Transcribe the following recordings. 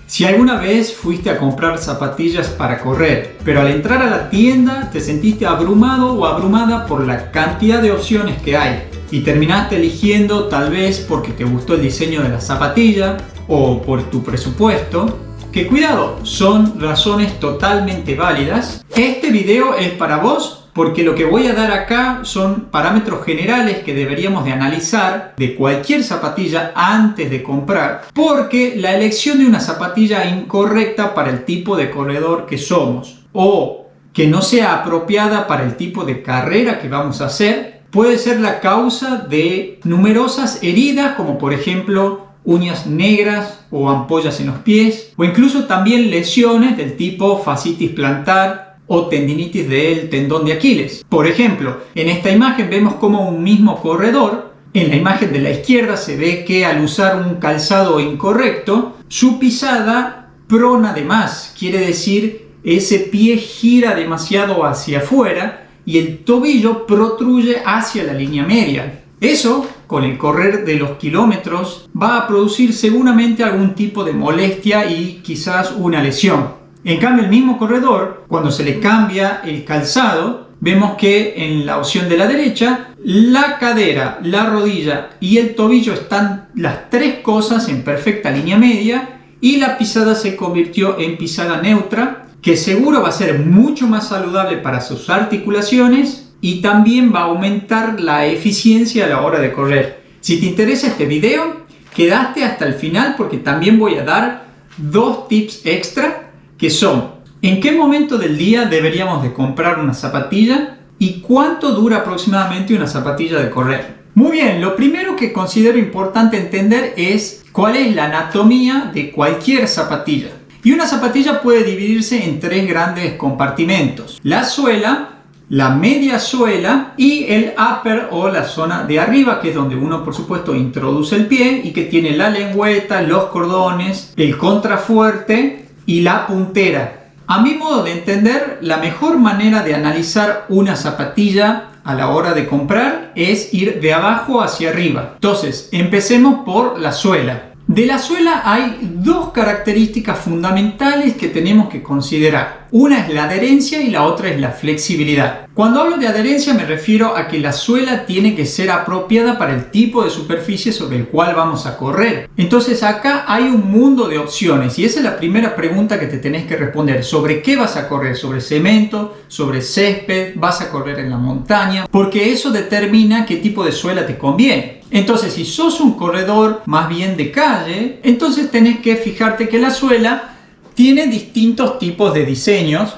Si alguna vez fuiste a comprar zapatillas para correr, pero al entrar a la tienda te sentiste abrumado o abrumada por la cantidad de opciones que hay y terminaste eligiendo tal vez porque te gustó el diseño de la zapatilla o por tu presupuesto, que cuidado, son razones totalmente válidas. Este video es para vos porque lo que voy a dar acá son parámetros generales que deberíamos de analizar de cualquier zapatilla antes de comprar, porque la elección de una zapatilla incorrecta para el tipo de corredor que somos o que no sea apropiada para el tipo de carrera que vamos a hacer puede ser la causa de numerosas heridas, como por ejemplo uñas negras o ampollas en los pies, o incluso también lesiones del tipo fascitis plantar o tendinitis del tendón de Aquiles. Por ejemplo, en esta imagen vemos como un mismo corredor, en la imagen de la izquierda se ve que al usar un calzado incorrecto, su pisada prona de más, quiere decir ese pie gira demasiado hacia afuera y el tobillo protruye hacia la línea media. Eso, con el correr de los kilómetros, va a producir seguramente algún tipo de molestia y quizás una lesión. En cambio, el mismo corredor, cuando se le cambia el calzado, vemos que en la opción de la derecha, la cadera, la rodilla y el tobillo están las tres cosas en perfecta línea media y la pisada se convirtió en pisada neutra, que seguro va a ser mucho más saludable para sus articulaciones y también va a aumentar la eficiencia a la hora de correr. Si te interesa este video, quédate hasta el final porque también voy a dar 2 tips extra que son: ¿en qué momento del día deberíamos de comprar una zapatilla? ¿Y cuánto dura aproximadamente una zapatilla de correr? Muy bien, lo primero que considero importante entender es cuál es la anatomía de cualquier zapatilla. Y una zapatilla puede dividirse en 3 grandes compartimentos: la suela, la media suela y el upper o la zona de arriba, que es donde uno por supuesto introduce el pie y que tiene la lengüeta, los cordones, el contrafuerte y la puntera. A mi modo de entender, la mejor manera de analizar una zapatilla a la hora de comprar es ir de abajo hacia arriba. Entonces, empecemos por la suela. De la suela hay 2 características fundamentales que tenemos que considerar. Una es la adherencia y la otra es la flexibilidad. Cuando hablo de adherencia me refiero a que la suela tiene que ser apropiada para el tipo de superficie sobre el cual vamos a correr. Entonces acá hay un mundo de opciones y esa es la primera pregunta que te tenés que responder. ¿Sobre qué vas a correr? ¿Sobre cemento? ¿Sobre césped? ¿Vas a correr en la montaña? Porque eso determina qué tipo de suela te conviene. Entonces, si sos un corredor más bien de calle, entonces tenés que fijarte que la suela tiene distintos tipos de diseños,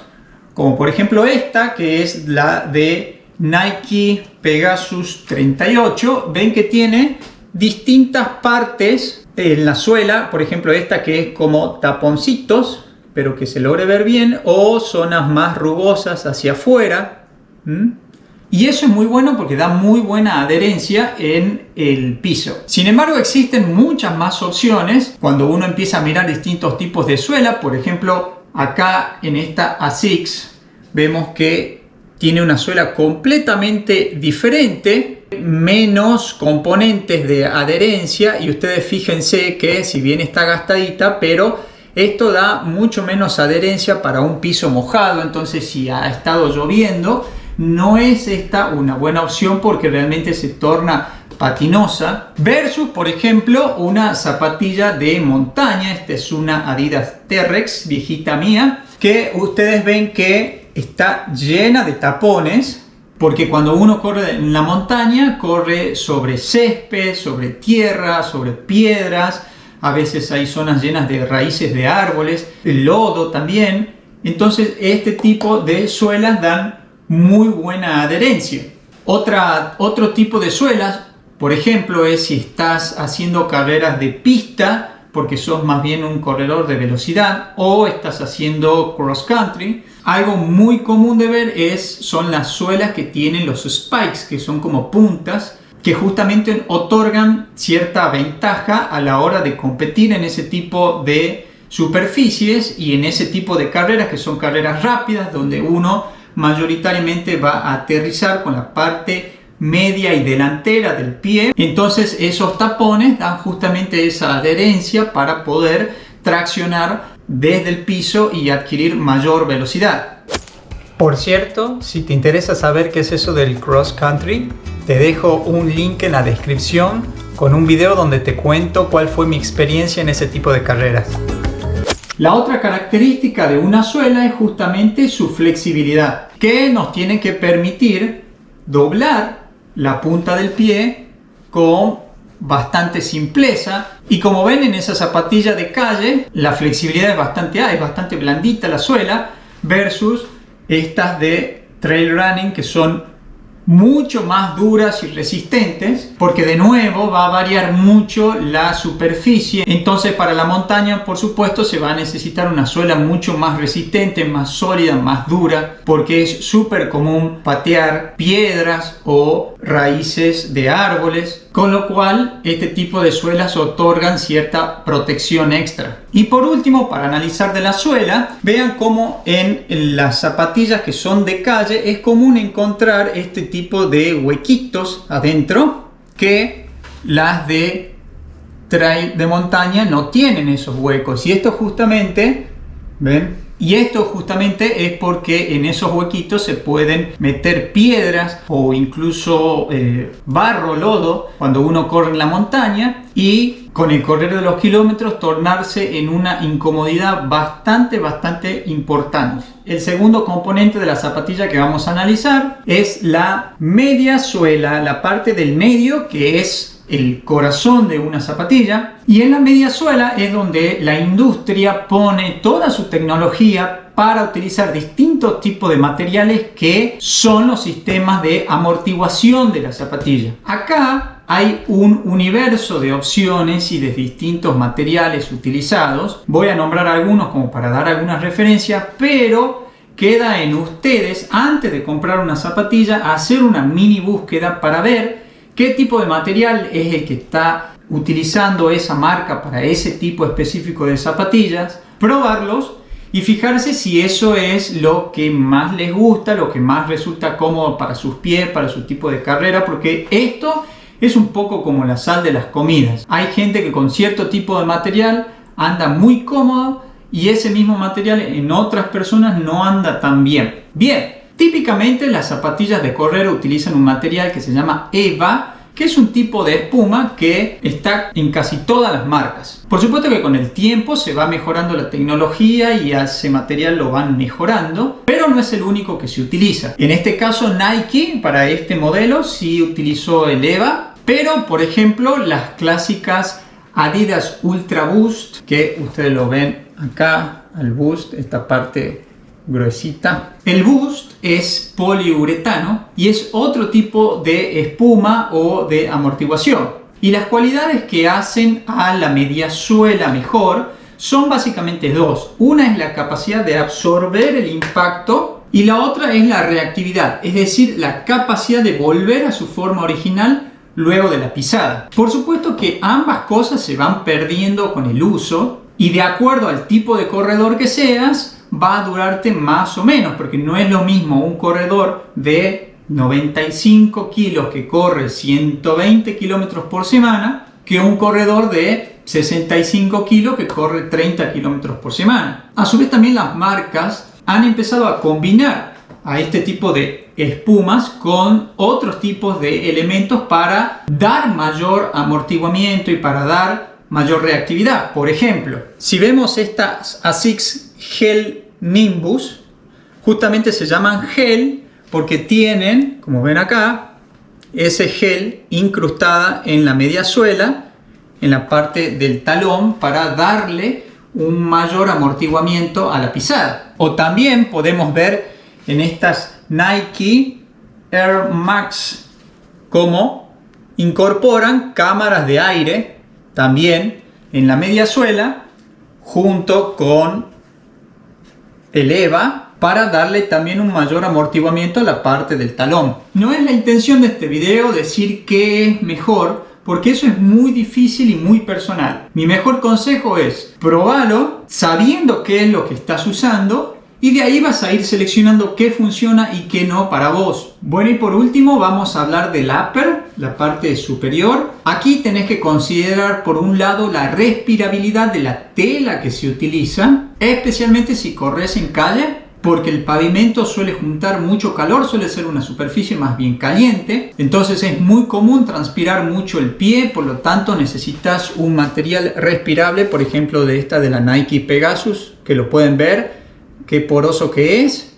como por ejemplo esta, que es la de Nike Pegasus 38. Ven que tiene distintas partes en la suela, por ejemplo esta que es como taponcitos, pero que se logre ver bien, o zonas más rugosas hacia afuera. Y eso es muy bueno porque da muy buena adherencia en el piso. Sin embargo, existen muchas más opciones cuando uno empieza a mirar distintos tipos de suela. Por ejemplo, acá en esta ASICS vemos que tiene una suela completamente diferente, menos componentes de adherencia, y ustedes fíjense que si bien está gastadita, pero esto da mucho menos adherencia para un piso mojado. Entonces, si ha estado lloviendo, no es esta una buena opción porque realmente se torna patinosa. Versus, por ejemplo, una zapatilla de montaña. Esta es una Adidas T-Rex, viejita mía, que ustedes ven que está llena de tapones. Porque cuando uno corre en la montaña, corre sobre césped, sobre tierra, sobre piedras. A veces hay zonas llenas de raíces de árboles, lodo también. Entonces, este tipo de suelas dan muy buena adherencia. Otro tipo de suelas, por ejemplo, es si estás haciendo carreras de pista porque sos más bien un corredor de velocidad o estás haciendo cross country. Algo muy común de ver son las suelas que tienen los spikes, que son como puntas, que justamente otorgan cierta ventaja a la hora de competir en ese tipo de superficies y en ese tipo de carreras, que son carreras rápidas donde uno mayoritariamente va a aterrizar con la parte media y delantera del pie. Entonces esos tapones dan justamente esa adherencia para poder traccionar desde el piso y adquirir mayor velocidad. Por cierto, si te interesa saber qué es eso del cross country, te dejo un link en la descripción con un video donde te cuento cuál fue mi experiencia en ese tipo de carreras. La otra característica de una suela es justamente su flexibilidad, que nos tiene que permitir doblar la punta del pie con bastante simpleza. Y como ven en esa zapatilla de calle, la flexibilidad es bastante blandita la suela, versus estas de trail running, que son mucho más duras y resistentes, porque de nuevo va a variar mucho la superficie. Entonces para la montaña, por supuesto, se va a necesitar una suela mucho más resistente, más sólida, más dura, porque es súper común patear piedras o raíces de árboles, con lo cual este tipo de suelas otorgan cierta protección extra. Y por último, para analizar de la suela, vean cómo en las zapatillas que son de calle es común encontrar este tipo de huequitos adentro, que las de trail de montaña no tienen esos huecos. Y esto justamente, ¿ven? Y esto justamente es porque en esos huequitos se pueden meter piedras o incluso barro, lodo, cuando uno corre en la montaña, y con el correr de los kilómetros tornarse en una incomodidad bastante importante. El segundo componente de la zapatilla que vamos a analizar es la media suela, la parte del medio, que es el corazón de una zapatilla. Y en la media suela es donde la industria pone toda su tecnología para utilizar distintos tipos de materiales que son los sistemas de amortiguación de la zapatilla. Acá hay un universo de opciones y de distintos materiales utilizados. Voy a nombrar algunos como para dar algunas referencias, pero queda en ustedes, antes de comprar una zapatilla, hacer una mini búsqueda para ver qué tipo de material es el que está utilizando esa marca para ese tipo específico de zapatillas, probarlos y fijarse si eso es lo que más les gusta, lo que más resulta cómodo para sus pies, para su tipo de carrera, porque esto es un poco como la sal de las comidas. Hay gente que con cierto tipo de material anda muy cómodo y ese mismo material en otras personas no anda tan bien. Típicamente las zapatillas de correr utilizan un material que se llama EVA, que es un tipo de espuma que está en casi todas las marcas. Por supuesto que con el tiempo se va mejorando la tecnología y a ese material lo van mejorando, pero no es el único que se utiliza. En este caso Nike para este modelo sí utilizó el EVA, pero por ejemplo las clásicas Adidas Ultra Boost, que ustedes lo ven acá, al Boost, esta parte gruesita. El Boost es poliuretano y es otro tipo de espuma o de amortiguación. Y las cualidades que hacen a la media suela mejor son básicamente dos. Una es la capacidad de absorber el impacto y la otra es la reactividad, es decir, la capacidad de volver a su forma original luego de la pisada. Por supuesto que ambas cosas se van perdiendo con el uso y de acuerdo al tipo de corredor que seas, va a durarte más o menos, porque no es lo mismo un corredor de 95 kilos que corre 120 kilómetros por semana que un corredor de 65 kilos que corre 30 kilómetros por semana. A su vez también las marcas han empezado a combinar a este tipo de espumas con otros tipos de elementos para dar mayor amortiguamiento y para dar mayor reactividad. Por ejemplo, si vemos estas ASICS Gel Nimbus, justamente se llaman gel porque tienen, como ven acá, ese gel incrustada en la media suela, en la parte del talón, para darle un mayor amortiguamiento a la pisada. O también podemos ver en estas Nike Air Max cómo incorporan cámaras de aire también en la media suela junto con el EVA para darle también un mayor amortiguamiento a la parte del talón. No es la intención de este video decir qué es mejor, porque eso es muy difícil y muy personal. Mi mejor consejo es probarlo sabiendo qué es lo que estás usando y de ahí vas a ir seleccionando qué funciona y qué no para vos. Bueno, y por último vamos a hablar del upper, la parte superior. Aquí tenés que considerar por un lado la respirabilidad de la tela que se utiliza, especialmente si corres en calle, porque el pavimento suele juntar mucho calor, suele ser una superficie más bien caliente, entonces es muy común transpirar mucho el pie, por lo tanto necesitas un material respirable, por ejemplo de la Nike Pegasus, que lo pueden ver, qué poroso que es,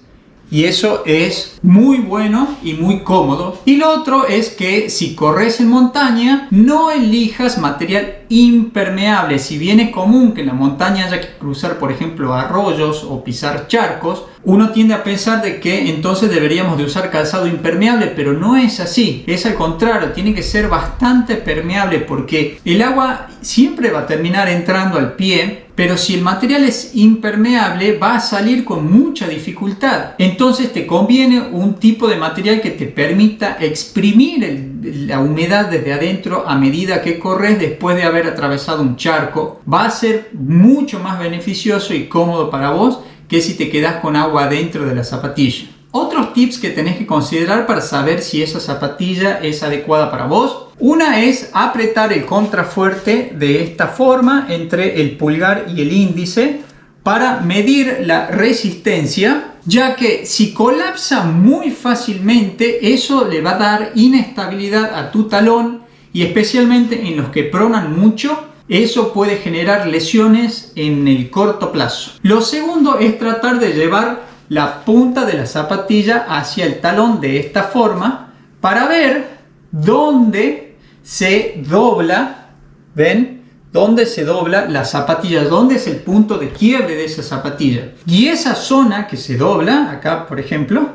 y eso es muy bueno y muy cómodo. Y lo otro es que si corres en montaña, no elijas material impermeable. Si bien es común que en la montaña haya que cruzar, por ejemplo, arroyos o pisar charcos, uno tiende a pensar de que entonces deberíamos de usar calzado impermeable, pero no es así. Es al contrario, tiene que ser bastante permeable porque el agua siempre va a terminar entrando al pie, pero si el material es impermeable va a salir con mucha dificultad. Entonces te conviene un tipo de material que te permita exprimir la humedad desde adentro a medida que corres después de haber atravesado un charco. Va a ser mucho más beneficioso y cómodo para vos que si te quedas con agua dentro de la zapatilla. Otros tips que tenés que considerar para saber si esa zapatilla es adecuada para vos. Una es apretar el contrafuerte de esta forma entre el pulgar y el índice para medir la resistencia, ya que si colapsa muy fácilmente, eso le va a dar inestabilidad a tu talón y especialmente en los que pronan mucho, eso puede generar lesiones en el corto plazo. Lo segundo es tratar de llevar la punta de la zapatilla hacia el talón de esta forma para ver dónde se dobla, ¿ven? Dónde se dobla la zapatilla, dónde es el punto de quiebre de esa zapatilla. Y esa zona que se dobla, acá por ejemplo,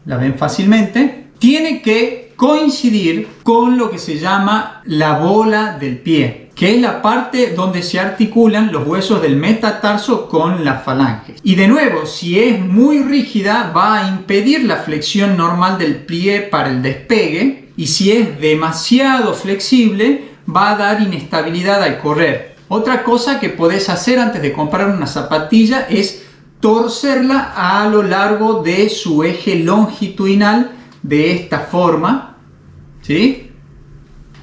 la ven fácilmente, tiene que coincidir con lo que se llama la bola del pie, que es la parte donde se articulan los huesos del metatarso con las falanges. Y de nuevo, si es muy rígida, va a impedir la flexión normal del pie para el despegue, y si es demasiado flexible, va a dar inestabilidad al correr. Otra cosa que podés hacer antes de comprar una zapatilla es torcerla a lo largo de su eje longitudinal de esta forma, ¿sí?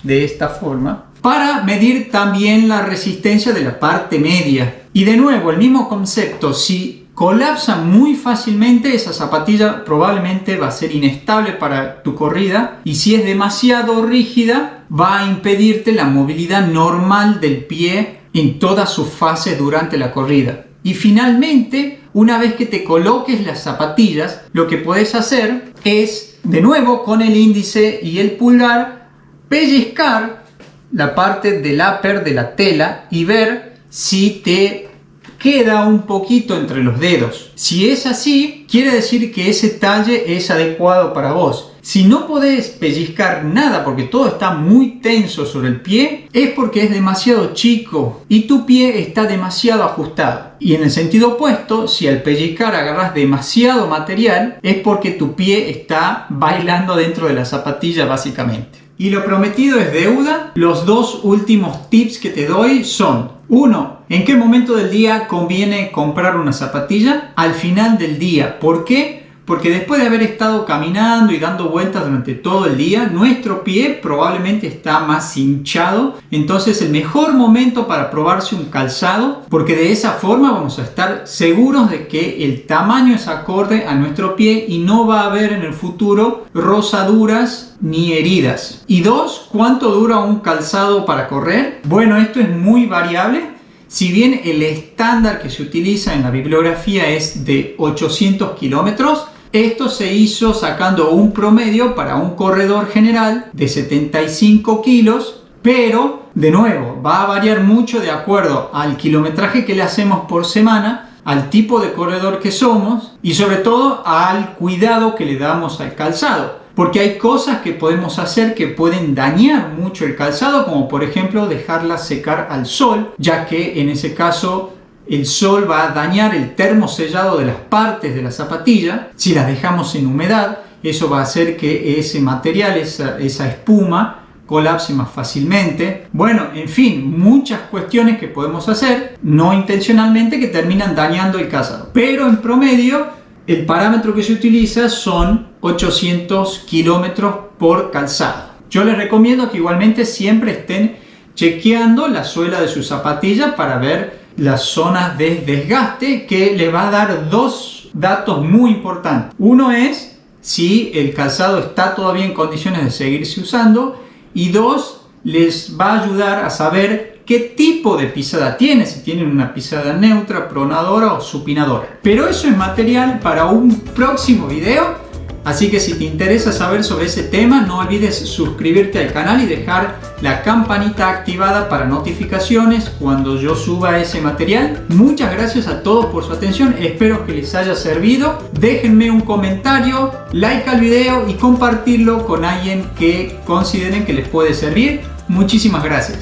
De esta forma, para medir también la resistencia de la parte media. Y de nuevo, el mismo concepto, si colapsa muy fácilmente, esa zapatilla probablemente va a ser inestable para tu corrida, y si es demasiado rígida, va a impedirte la movilidad normal del pie en todas sus fases durante la corrida. Y finalmente, una vez que te coloques las zapatillas, lo que puedes hacer es, de nuevo, con el índice y el pulgar, pellizcar la parte del upper de la tela y ver si te queda un poquito entre los dedos. Si es así, quiere decir que ese talle es adecuado para vos. Si no podés pellizcar nada porque todo está muy tenso sobre el pie, es porque es demasiado chico y tu pie está demasiado ajustado. Y en el sentido opuesto, si al pellizcar agarras demasiado material, es porque tu pie está bailando dentro de la zapatilla básicamente. Y lo prometido es deuda. Los dos últimos tips que te doy son: 1. ¿En qué momento del día conviene comprar una zapatilla? Al final del día. ¿Por qué? Porque después de haber estado caminando y dando vueltas durante todo el día, nuestro pie probablemente está más hinchado. Entonces el mejor momento para probarse un calzado, porque de esa forma vamos a estar seguros de que el tamaño es acorde a nuestro pie y no va a haber en el futuro rozaduras ni heridas. Y 2, ¿cuánto dura un calzado para correr? Bueno, esto es muy variable. Si bien el estándar que se utiliza en la bibliografía es de 800 kilómetros, esto se hizo sacando un promedio para un corredor general de 75 kilos, pero de nuevo va a variar mucho de acuerdo al kilometraje que le hacemos por semana, al tipo de corredor que somos y sobre todo al cuidado que le damos al calzado. Porque hay cosas que podemos hacer que pueden dañar mucho el calzado, como por ejemplo dejarla secar al sol, ya que en ese caso el sol va a dañar el termosellado de las partes de la zapatilla. Si las dejamos en humedad, eso va a hacer que ese material, esa espuma, colapse más fácilmente. Bueno, en fin, muchas cuestiones que podemos hacer no intencionalmente que terminan dañando el calzado. Pero en promedio, el parámetro que se utiliza son 800 kilómetros por calzado. Yo les recomiendo que igualmente siempre estén chequeando la suela de su zapatilla para ver las zonas de desgaste, que les va a dar dos datos muy importantes. Uno es si el calzado está todavía en condiciones de seguirse usando, y dos, les va a ayudar a saber qué tipo de pisada tiene, si tienen una pisada neutra, pronadora o supinadora. Pero eso es material para un próximo video. Así que si te interesa saber sobre ese tema, no olvides suscribirte al canal y dejar la campanita activada para notificaciones cuando yo suba ese material. Muchas gracias a todos por su atención, espero que les haya servido. Déjenme un comentario, like al video y compartirlo con alguien que consideren que les puede servir. Muchísimas gracias.